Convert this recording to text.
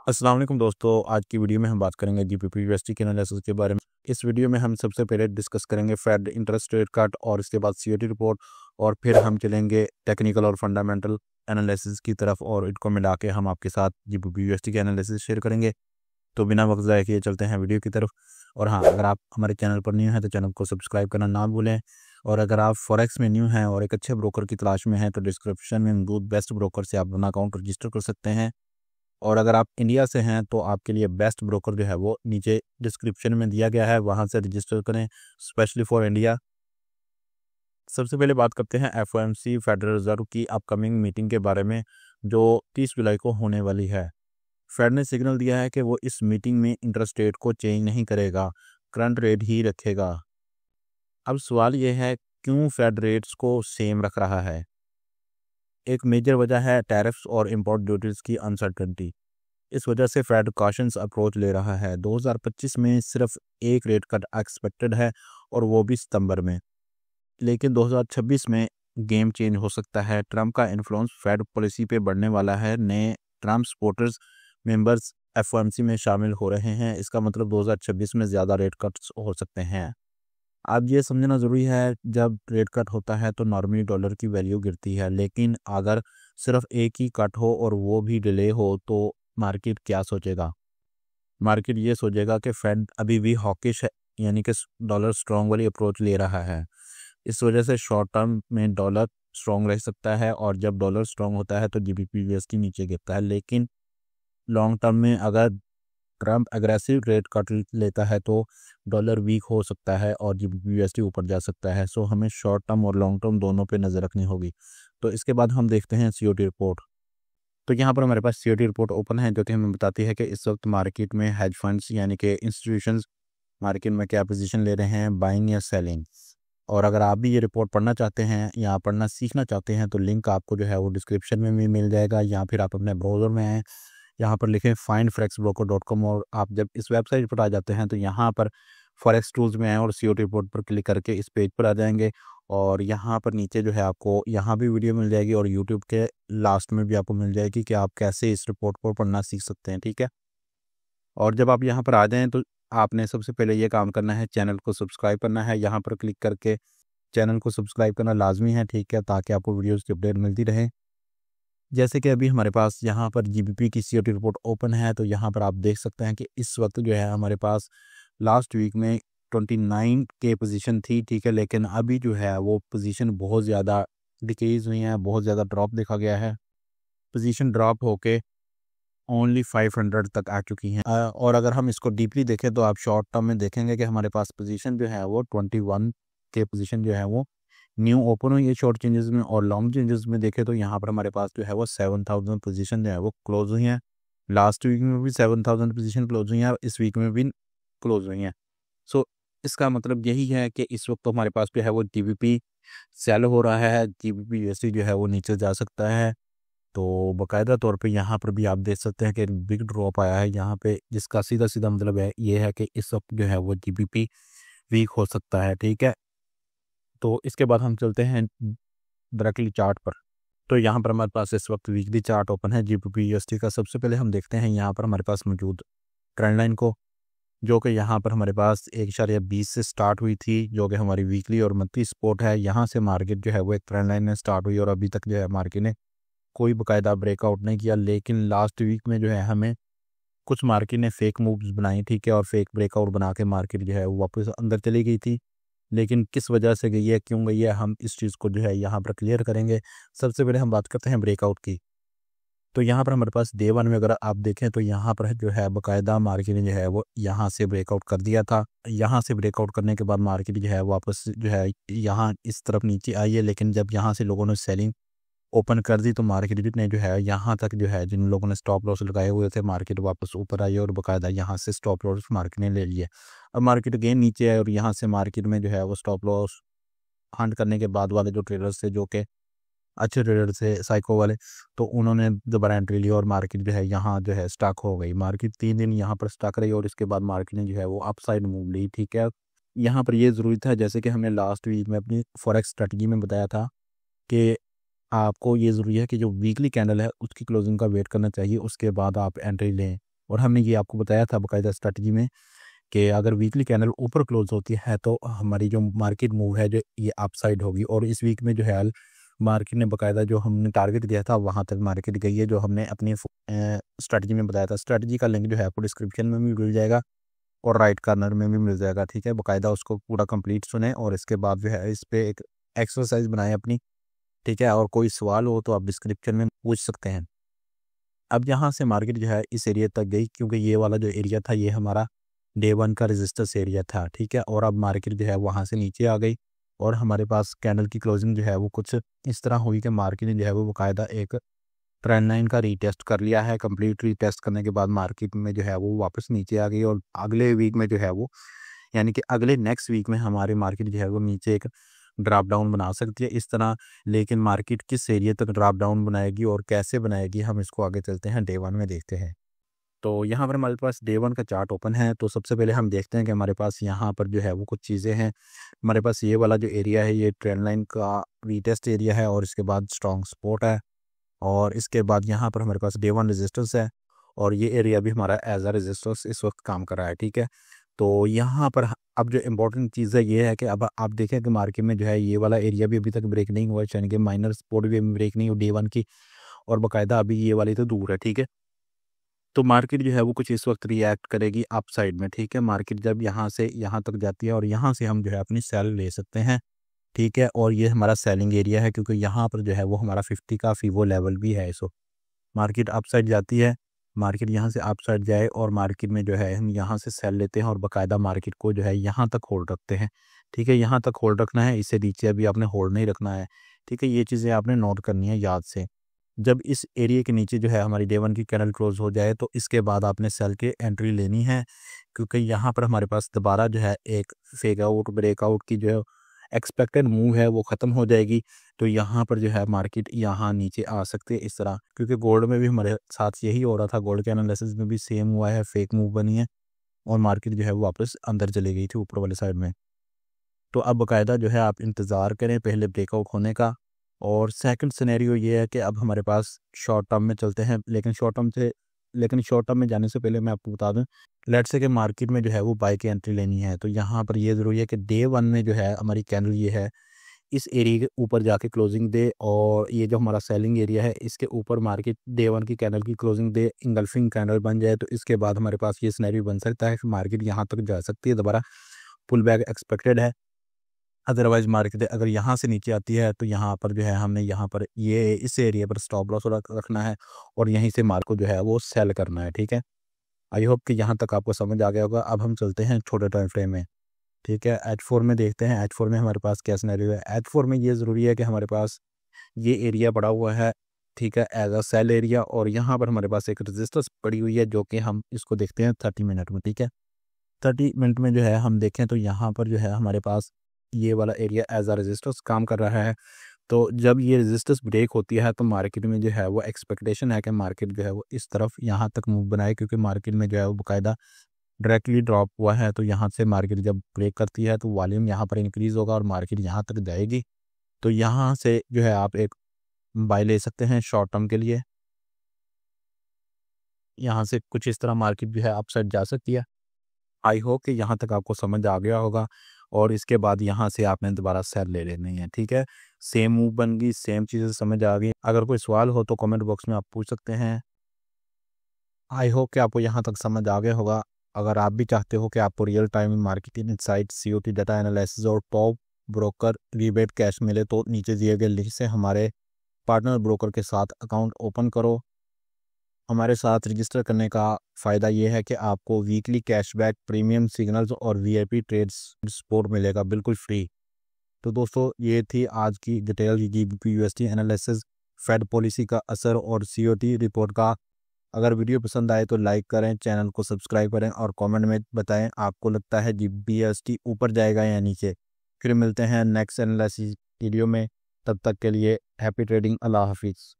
अस्सलाम वालेकुम दोस्तों, आज की वीडियो में हम बात करेंगे जीबीपी यूएसडी के एनालिसिस के बारे में। इस वीडियो में हम सबसे पहले डिस्कस करेंगे फेड इंटरेस्ट रेट कट और इसके बाद सीओटी रिपोर्ट, और फिर हम चलेंगे टेक्निकल और फंडामेंटल एनालिसिस की तरफ, और इनको मिला के हम आपके साथ जीबीपी यूएसडी के एनालिसिस शेयर करेंगे। तो बिना वक्त ज़ाया किए चलते हैं वीडियो की तरफ। और हाँ, अगर आप हमारे चैनल पर न्यू हैं तो चैनल को सब्सक्राइब करना ना भूलें। और अगर आप फॉरेक्स में न्यू हैं और एक अच्छे ब्रोकर की तलाश में हैं तो डिस्क्रिप्शन में मौजूद बेस्ट ब्रोकर से आप अपना अकाउंट रजिस्टर कर सकते हैं। और अगर आप इंडिया से हैं तो आपके लिए बेस्ट ब्रोकर जो है वो नीचे डिस्क्रिप्शन में दिया गया है, वहाँ से रजिस्टर करें स्पेशली फॉर इंडिया। सबसे पहले बात करते हैं एफओएमसी फेडरल रिजर्व की अपकमिंग मीटिंग के बारे में, जो 30 जुलाई को होने वाली है। फेड ने सिग्नल दिया है कि वो इस मीटिंग में इंटरेस्ट रेट को चेंज नहीं करेगा, करंट रेट ही रखेगा। अब सवाल ये है, क्यों फेड रेट्स को सेम रख रहा है? एक मेजर वजह है टैरिफ्स और इंपोर्ट ड्यूटीज की अनसर्टेनिटी। इस वजह से फेड कॉशंस अप्रोच ले रहा है। 2025 में सिर्फ एक रेट कट एक्सपेक्टेड है, और वो भी सितंबर में। लेकिन 2026 में गेम चेंज हो सकता है। ट्रंप का इन्फ्लुएंस फेड पॉलिसी पे बढ़ने वाला है। नए ट्रंप सपोर्टर्स मेंबर्स एफओएमसी में शामिल हो रहे हैं। इसका मतलब 2026 में ज़्यादा रेट कट्स हो सकते हैं। अब ये समझना ज़रूरी है, जब रेट कट होता है तो नॉर्मली डॉलर की वैल्यू गिरती है, लेकिन अगर सिर्फ एक ही कट हो और वो भी डिले हो तो मार्केट क्या सोचेगा? मार्केट ये सोचेगा कि फेड अभी भी हॉकिश है, यानी कि डॉलर स्ट्रॉन्ग वाली अप्रोच ले रहा है। इस वजह से शॉर्ट टर्म में डॉलर स्ट्रॉन्ग रह सकता है, और जब डॉलर स्ट्रॉन्ग होता है तो जीबीपी यूएसडी नीचे गिरता है। लेकिन लॉन्ग टर्म में अगर ट्रंप एग्रेसिव रेट कट लेता है तो डॉलर वीक हो सकता है और जीबीपी यूएसडी ऊपर जा सकता है। सो हमें शॉर्ट टर्म और लॉन्ग टर्म दोनों पे नज़र रखनी होगी। तो इसके बाद हम देखते हैं सीओटी रिपोर्ट। तो यहाँ पर हमारे पास सीओटी रिपोर्ट ओपन है, जो कि हमें बताती है कि इस वक्त मार्केट में हेज फंड्स यानी कि इंस्टीट्यूशंस मार्केट में क्या पोजीशन ले रहे हैं, बाइंग या सेलिंग। और अगर आप भी ये रिपोर्ट पढ़ना चाहते हैं या पढ़ना सीखना चाहते हैं तो लिंक आपको जो है वो डिस्क्रिप्शन में भी मिल जाएगा, या फिर आप अपने ब्राउज़र में आएँ, यहाँ पर लिखें findforexbroker.com, और आप जब इस वेबसाइट पर आ जाते हैं तो यहाँ पर फॉरेक्स टूल्स में आएँ और सीओटी रिपोर्ट पर क्लिक करके इस पेज पर आ जाएंगे। और यहाँ पर नीचे जो है आपको यहाँ भी वीडियो मिल जाएगी, और यूट्यूब के लास्ट में भी आपको मिल जाएगी कि आप कैसे इस रिपोर्ट को पढ़ना सीख सकते हैं। ठीक है, और जब आप यहाँ पर आ जाएँ तो आपने सबसे पहले ये काम करना है, चैनल को सब्सक्राइब करना है। यहाँ पर क्लिक करके चैनल को सब्सक्राइब करना लाजमी है, ठीक है, ताकि आपको वीडियोज़ की अपडेट मिलती रहे। जैसे कि अभी हमारे पास यहाँ पर जीबीपी की सीओटी रिपोर्ट ओपन है, तो यहाँ पर आप देख सकते हैं कि इस वक्त जो है हमारे पास लास्ट वीक में 29 के पोजीशन थी, ठीक है, लेकिन अभी जो है वो पोजीशन बहुत ज़्यादा डिक्रीज़ हुई है, बहुत ज़्यादा ड्रॉप देखा गया है। पोजीशन ड्रॉप होके ओनली 500 तक आ चुकी हैं। और अगर हम इसको डीपली देखें तो आप शॉर्ट टर्म में देखेंगे कि हमारे पास पोजीशन जो है वो 21 के पोजीशन जो है वो न्यू ओपन हुई है शॉर्ट चेंजेस में। और लॉन्ग चेंजेस में देखें तो यहाँ पर हमारे पास जो है वो 7000 पोजीशन जो है वो क्लोज हुई हैं। लास्ट वीक में भी 7000 पोजीशन क्लोज हुई हैं, और इस वीक में भी क्लोज हुई हैं। सो इसका मतलब यही है कि इस वक्त तो हमारे पास जो है वो जीबीपी सेल हो रहा है, जीबीपी यूएसडी जो है वो नीचे जा सकता है। तो बाकायदा तौर पे यहाँ पर भी आप देख सकते हैं कि बिग ड्रॉप आया है यहाँ पे, जिसका सीधा सीधा मतलब है ये है कि इस वक्त जो है वो जीबीपी वीक हो सकता है। ठीक है, तो इसके बाद हम चलते हैं डायरेक्टली चार्ट पर। तो यहाँ पर हमारे पास इस वक्त वीकली चार्ट ओपन है जीबीपी यूएसडी का। सबसे पहले हम देखते हैं यहाँ पर हमारे पास मौजूद ट्रेंड लाइन को, जो कि यहाँ पर हमारे पास 1.20 से स्टार्ट हुई थी, जो कि हमारी वीकली और मंथली सपोर्ट है। यहाँ से मार्केट जो है वो एक ट्रेंड लाइन में स्टार्ट हुई, और अभी तक जो है मार्केट ने कोई बाकायदा ब्रेकआउट नहीं किया। लेकिन लास्ट वीक में जो है हमें कुछ मार्केट ने फेक मूव्स बनाई, ठीक है, और फेक ब्रेकआउट बना के मार्केट जो है वो वापस अंदर चली गई थी। लेकिन किस वजह से गई है, क्यों गई है, हम इस चीज़ को जो है यहाँ पर क्लियर करेंगे। सबसे पहले हम बात करते हैं ब्रेकआउट की। तो यहाँ पर हमारे पास डे वन में अगर आप देखें तो यहाँ पर जो है बाकायदा मार्केट ने जो है वो यहाँ से ब्रेकआउट कर दिया था। यहाँ से ब्रेकआउट करने के बाद मार्केट जो है वापस जो है यहाँ इस तरफ नीचे आई है, लेकिन जब यहाँ से लोगों ने सेलिंग ओपन कर दी तो मार्केट ने जो है यहाँ तक जो है, जिन लोगों ने स्टॉप लॉस लगाए हुए थे, मार्केट वापस ऊपर आई और बाकायदा यहाँ से स्टॉप लॉस मार्केट ने ले लिए। अब मार्केट अगेन नीचे है, और यहाँ से मार्केट में जो है वो स्टॉप लॉस हंट करने के बाद वाले जो ट्रेडर्स थे, जो कि अच्छे ट्रेडर्स थे साइको वाले, तो उन्होंने दोबारा एंट्री ली और मार्केट जो है यहाँ जो है स्टक हो गई। मार्केट 3 दिन यहाँ पर स्टक रही, और इसके बाद मार्केट ने जो है वो अपसाइड मूव ली। ठीक है, यहाँ पर ये ज़रूरी था, जैसे कि हमने लास्ट वीक में अपनी फॉरेक्स स्ट्रेटजी में बताया था कि आपको ये ज़रूरी है कि जो वीकली कैंडल है उसकी क्लोजिंग का वेट करना चाहिए, उसके बाद आप एंट्री लें। और हमने ये आपको बताया था बाकायदा स्ट्रैटेजी में कि अगर वीकली कैंडल ऊपर क्लोज होती है तो हमारी जो मार्केट मूव है जो ये अप साइड होगी। और इस वीक में जो है मार्केट ने बाकायदा जो हमने टारगेट दिया था वहाँ तक मार्केट गई है, जो हमने अपनी स्ट्रैटेजी में बताया था। स्ट्रैटेजी का लिंक जो है आपको डिस्क्रिप्शन में भी मिल जाएगा और राइट कॉर्नर में भी मिल जाएगा, ठीक है। बाकायदा उसको पूरा कंप्लीट सुने और इसके बाद जो है इस पर एक एक्सरसाइज बनाए अपनी, ठीक है। और कोई सवाल हो तो आप डिस्क्रिप्शन में पूछ सकते हैं। अब यहाँ से मार्केट जो है इस एरिया तक गई, क्योंकि ये वाला जो एरिया था ये हमारा डे 1 का रेजिस्टेंस एरिया था, ठीक है। और अब मार्केट जो है वहाँ से नीचे आ गई और हमारे पास कैंडल की क्लोजिंग जो है वो कुछ इस तरह हुई कि मार्केट ने जो है वो बाकायदा एक ट्रेंड लाइन का रीटेस्ट कर लिया है। कंप्लीट रीटेस्ट करने के बाद मार्केट में जो है वो वापस नीचे आ गई और अगले वीक में जो है वो यानी कि अगले नेक्स्ट वीक में हमारी मार्केट जो है वो नीचे एक ड्रॉप डाउन बना सकती है इस तरह। लेकिन मार्केट किस एरिया तक ड्रॉप डाउन बनाएगी और कैसे बनाएगी, हम इसको आगे चलते हैं डे 1 में देखते हैं। तो यहाँ पर हमारे पास डे 1 का चार्ट ओपन है। तो सबसे पहले हम देखते हैं कि हमारे पास यहाँ पर जो है वो कुछ चीज़ें हैं। हमारे पास ये वाला जो एरिया है ये ट्रेंड लाइन का रीटेस्ट एरिया है और इसके बाद स्ट्रॉन्ग सपोर्ट है और इसके बाद यहाँ पर हमारे पास डे 1 रेजिस्टेंस है और ये एरिया भी हमारा एज अ रेजिस्टेंस इस वक्त काम कर रहा है, ठीक है। तो यहाँ पर अब जो इम्पोर्टेंट चीज़ है ये है कि अब आप देखें कि मार्केट में जो है ये वाला एरिया भी अभी तक ब्रेक नहीं हुआ है, यानी कि माइनर सपोर्ट भी ब्रेक नहीं हुई डे 1 की और बाकायदा अभी ये वाली तो दूर है, ठीक है। तो मार्केट जो है वो कुछ इस वक्त रिएक्ट करेगी अप साइड में, ठीक है। मार्केट जब यहाँ से यहाँ तक जाती है और यहाँ से हम जो है अपनी सेल ले सकते हैं, ठीक है। और ये हमारा सेलिंग एरिया है क्योंकि यहाँ पर जो है वो हमारा 50 का फीवो लेवल भी है। सो मार्केट अप साइड जाती है, मार्केट यहाँ से अप साइड जाए और मार्केट में जो है हम यहाँ से सेल लेते हैं और बाकायदा मार्केट को जो है यहाँ तक होल्ड रखते हैं, ठीक है। यहाँ तक होल्ड रखना है, इससे नीचे अभी आपने होल्ड नहीं रखना है, ठीक है। ये चीज़ें आपने नोट करनी है याद से। जब इस एरिया के नीचे जो है हमारी डे 1 की कैंडल क्लोज हो जाए तो इसके बाद आपने सेल के एंट्री लेनी है, क्योंकि यहाँ पर हमारे पास दोबारा जो है एक फेक आउट ब्रेकआउट की जो एक्सपेक्टेड मूव है वो ख़त्म हो जाएगी। तो यहाँ पर जो है मार्केट यहाँ नीचे आ सकते हैं इस तरह, क्योंकि गोल्ड में भी हमारे साथ यही हो रहा था। गोल्ड के एनालिसिस में भी सेम हुआ है, फेक मूव बनी है और मार्केट जो है वो वापस अंदर चली गई थी ऊपर वाले साइड में। तो अब बाकायदा जो है आप इंतज़ार करें पहले ब्रेकआउट होने का। और सेकंड सिनेरियो ये है कि अब हमारे पास शॉर्ट टर्म में चलते हैं, लेकिन शॉर्ट टर्म में जाने से पहले मैं आपको बता दूं, लेट्स से कि मार्केट में जो है वो बाई की एंट्री लेनी है। तो यहाँ पर ये ज़रूरी है कि डे 1 में जो है हमारी कैंडल ये है इस एरिया के ऊपर जाके क्लोजिंग दे और ये जो हमारा सेलिंग एरिया है इसके ऊपर मार्केट डे 1 की कैंडल की क्लोजिंग दे, इंगल्फिंग कैंडल बन जाए। तो इसके बाद हमारे पास ये सिनेरियो बन सकता है कि मार्केट यहाँ तक जा सकती है, दोबारा पुल बैक एक्सपेक्टेड है। अदरवाइज मार्केट अगर यहाँ से नीचे आती है तो यहाँ पर जो है हमने यहाँ पर ये इस एरिया पर स्टॉप लॉस रखना है और यहीं से माल को जो है वो सेल करना है, ठीक है। आई होप कि यहाँ तक आपको समझ आ गया होगा। अब हम चलते हैं छोटे टाइम फ्रेम में, ठीक है। H4 में देखते हैं H4 में हमारे पास क्या सिनेरियो है। H4 में ये ज़रूरी है कि हमारे पास ये एरिया पड़ा हुआ है, ठीक है, एज अ सेल एरिया। और यहाँ पर हमारे पास एक रजिस्टेंस पड़ी हुई है जो कि हम इसको देखते हैं 30 मिनट में, ठीक है। 30 मिनट में जो है हम देखें तो यहाँ पर जो है हमारे पास ये वाला एरिया एज अ रेजिस्टेंस काम कर रहा है। तो जब ये रेजिस्टेंस ब्रेक होती है तो मार्केट में जो है वो एक्सपेक्टेशन है कि मार्केट जो है वो इस तरफ यहाँ तक मूव बनाए, क्योंकि मार्केट में जो है वो बाकायदा डायरेक्टली ड्रॉप हुआ है। तो यहाँ से मार्केट जब ब्रेक करती है तो वॉल्यूम यहाँ पर इंक्रीज़ होगा और मार्केट यहाँ तक जाएगी। तो यहाँ से जो है आप एक बाय ले सकते हैं शॉर्ट टर्म के लिए। यहाँ से कुछ इस तरह मार्केट जो है अपसाइड जा सकती है। आई होप कि यहाँ तक आपको समझ आ गया होगा और इसके बाद यहाँ से आपने दोबारा सेल ले लेनी है, ठीक है। सेम मूव बन गई, सेम चीज़ें समझ आ गई। अगर कोई सवाल हो तो कमेंट बॉक्स में आप पूछ सकते हैं। आई होप कि आपको यहाँ तक समझ आ गया होगा। अगर आप भी चाहते हो कि आपको real time marketing insight, COT data analysis और टॉप ब्रोकर रिबेट कैश मिले तो नीचे दिए गए लिंक से हमारे पार्टनर ब्रोकर के साथ अकाउंट ओपन करो। हमारे साथ रजिस्टर करने का फ़ायदा ये है कि आपको वीकली कैशबैक, प्रीमियम सिग्नल्स और VIP ट्रेड्स सपोर्ट मिलेगा बिल्कुल फ्री। तो दोस्तों ये थी आज की detail GBP USD analysis, Fed policy का असर और COT रिपोर्ट का। अगर वीडियो पसंद आए तो लाइक करें, चैनल को सब्सक्राइब करें और कमेंट में बताएं आपको लगता है GBP USD ऊपर जाएगा या नीचे। फिर मिलते हैं नेक्स्ट एनालिसिस वीडियो में, तब तक के लिए हैप्पी ट्रेडिंग, अल्लाह हाफिज़।